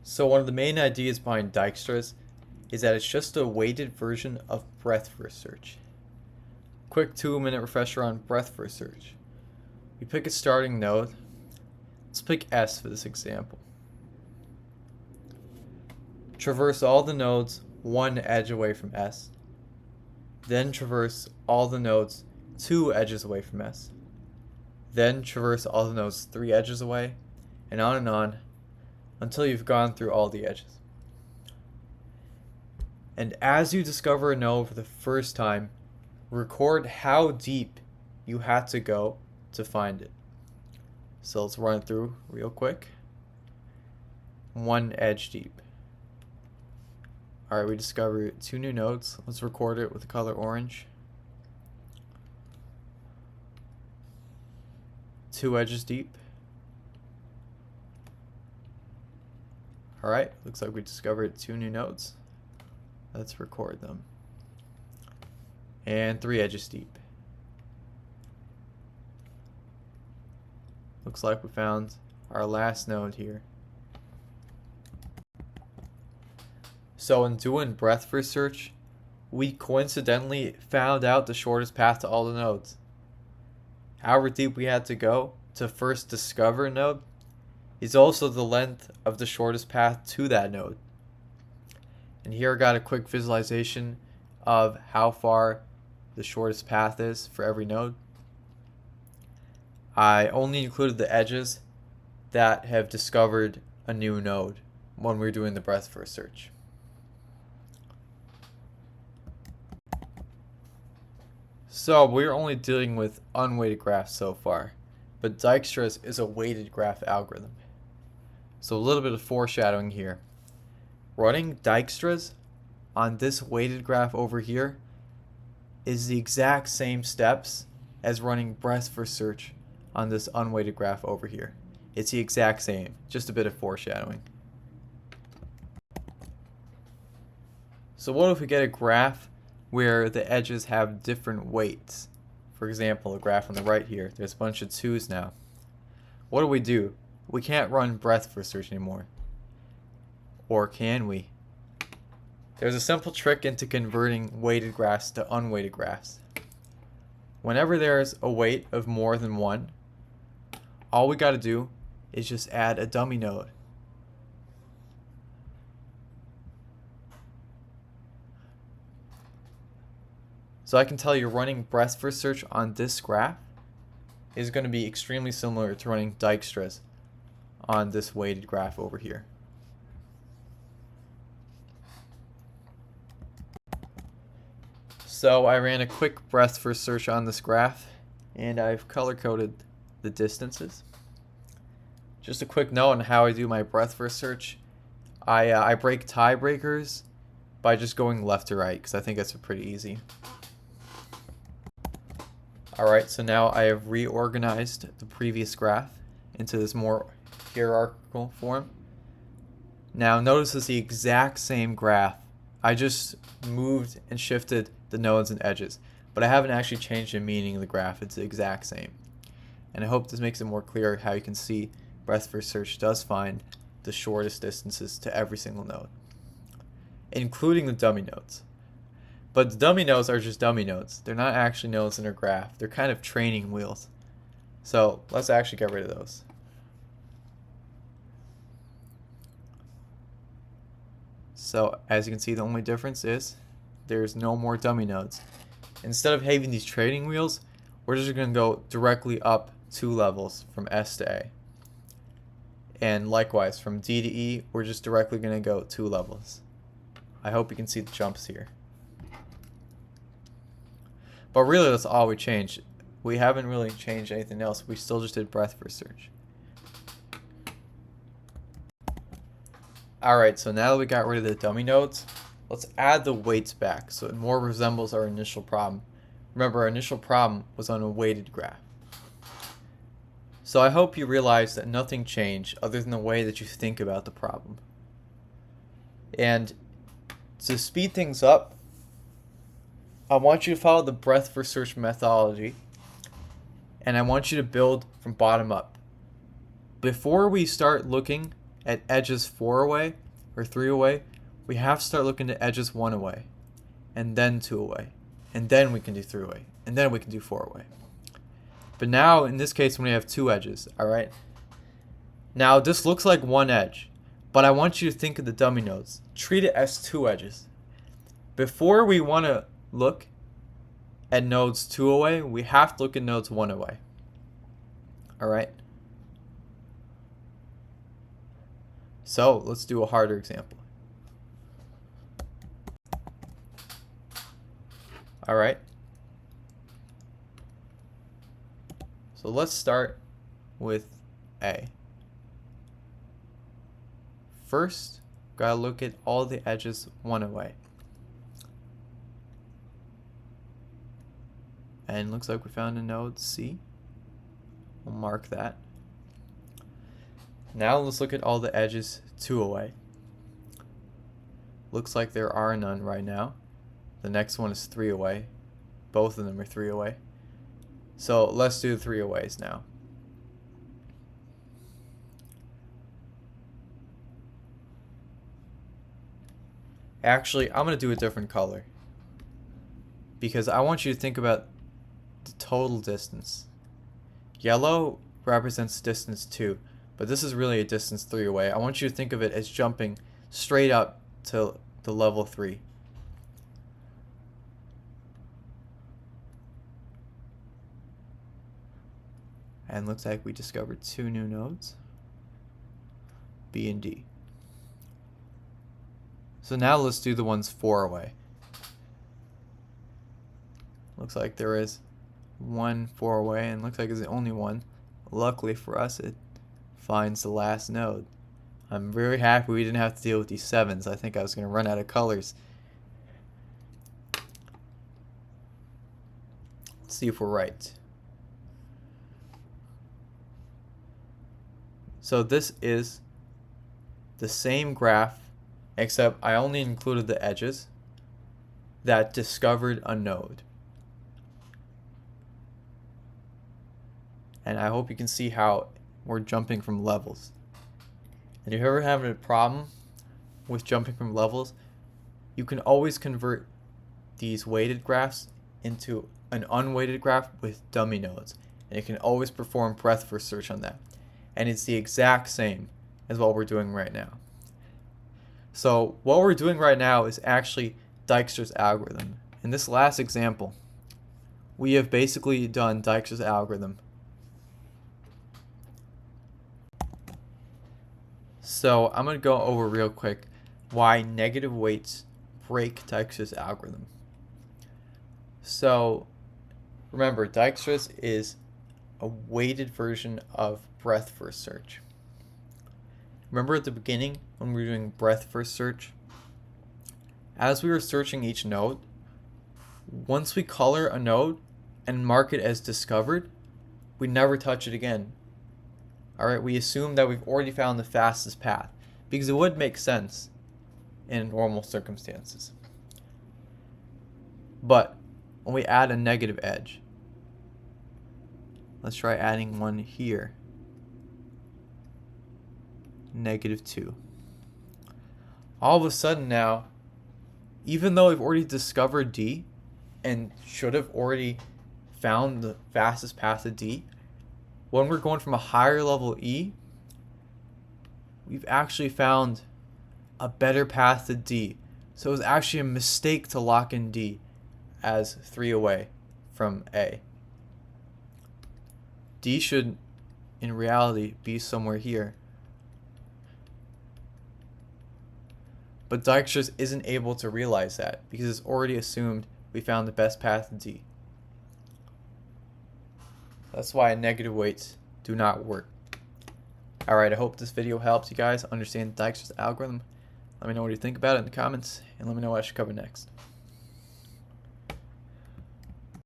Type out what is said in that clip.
So one of the main ideas behind Dijkstra's is that it's just a weighted version of breadth first search. Quick 2-minute refresher on breadth first search. We pick a starting node. Let's pick S for this example. Traverse all the nodes one edge away from S. Then traverse all the nodes 2 edges away from S. Then traverse all the nodes 3 edges away, and on until you've gone through all the edges. And as you discover a node for the first time, record how deep you had to go to find it. So let's run it through real quick. 1 edge deep. Alright, we discovered 2 new nodes. Let's record it with the color orange. 2 edges deep. Alright, looks like we discovered 2 new nodes. Let's record them. And 3 edges deep. Looks like we found our last node here. So in doing breadth first search, we coincidentally found out the shortest path to all the nodes. However deep we had to go to first discover a node is also the length of the shortest path to that node. And here I got a quick visualization of how far the shortest path is for every node. I only included the edges that have discovered a new node when we're doing the breadth first search. So we're only dealing with unweighted graphs so far, but Dijkstra's is a weighted graph algorithm. So a little bit of foreshadowing here. Running Dijkstra's on this weighted graph over here is the exact same steps as running breadth first search on this unweighted graph over here. It's the exact same, just a bit of foreshadowing. So what if we get a graph where the edges have different weights? For example, the graph on the right here, there's a bunch of 2's now. What do? We can't run breadth first search anymore. Or can we? There's a simple trick into converting weighted graphs to unweighted graphs. Whenever there's a weight of more than 1, all we gotta do is just add a dummy node. So I can tell you running breadth first search on this graph is going to be extremely similar to running Dijkstra's on this weighted graph over here. So I ran a quick breadth first search on this graph, and I've color coded the distances. Just a quick note on how I do my breadth first search. I break tiebreakers by just going left to right, because I think that's pretty easy. Alright, so now I have reorganized the previous graph into this more hierarchical form. Now notice it's the exact same graph. I just moved and shifted the nodes and edges, but I haven't actually changed the meaning of the graph. It's the exact same. And I hope this makes it more clear how you can see breadth first search does find the shortest distances to every single node, including the dummy nodes. But the dummy nodes are just dummy nodes. They're not actually nodes in our graph. They're kind of training wheels. So let's actually get rid of those. So as you can see, the only difference is there's no more dummy nodes. Instead of having these training wheels, we're just going to go directly up 2 levels from S to A. And likewise, from D to E, we're just directly going to go 2 levels. I hope you can see the jumps here. But really, that's all we changed. We haven't really changed anything else. We still just did breadth first search. Alright, so now that we got rid of the dummy nodes, let's add the weights back so it more resembles our initial problem. Remember, our initial problem was on a weighted graph. So I hope you realize that nothing changed other than the way that you think about the problem. And to speed things up, I want you to follow the breadth first search methodology, and I want you to build from bottom up. Before we start looking at edges 4 away or 3 away, we have to start looking at edges 1 away, and then 2 away, and then we can do 3 away, and then we can do 4 away. But now, in this case, when we have 2 edges, alright? Now, this looks like 1 edge, but I want you to think of the dummy nodes. Treat it as 2 edges. Before we want to look at nodes 2 away, we have to look at nodes 1 away. Alright? So, let's do a harder example. Alright? So let's start with A. First, gotta look at all the edges 1 away. And looks like we found a node C. We'll mark that. Now let's look at all the edges 2 away. Looks like there are none right now. The next one is 3 away. Both of them are 3 away. So let's do the 3 aways now. Actually, I'm going to do a different color, because I want you to think about the total distance. Yellow represents distance 2, but this is really a distance 3 away. I want you to think of it as jumping straight up to the level 3. And looks like we discovered 2 new nodes, B and D. So now let's do the ones 4 away. Looks like there is 1 4 away, and looks like it's the only one. Luckily for us, it finds the last node. I'm very happy we didn't have to deal with these 7s. I think I was going to run out of colors. Let's see if we're right. So this is the same graph, except I only included the edges that discovered a node. And I hope you can see how we're jumping from levels. And if you're ever having a problem with jumping from levels, you can always convert these weighted graphs into an unweighted graph with dummy nodes. And you can always perform breadth first search on that. And it's the exact same as what we're doing right now. So what we're doing right now is actually Dijkstra's algorithm. In this last example, we have basically done Dijkstra's algorithm. So I'm going to go over real quick why negative weights break Dijkstra's algorithm. So remember, Dijkstra's is a weighted version of breadth first search. Remember at the beginning when we were doing breadth first search? As we were searching each node, once we color a node and mark it as discovered, we never touch it again. Alright, we assume that we've already found the fastest path, because it would make sense in normal circumstances. But when we add a negative edge, let's try adding one here. -2. All of a sudden now, even though we've already discovered D and should have already found the fastest path to D, when we're going from a higher level E, we've actually found a better path to D. So it was actually a mistake to lock in D as 3 away from A. D should, in reality, be somewhere here. But Dijkstra isn't able to realize that because it's already assumed we found the best path to D. That's why negative weights do not work. Alright, I hope this video helps you guys understand Dijkstra's algorithm. Let me know what you think about it in the comments, and let me know what I should cover next.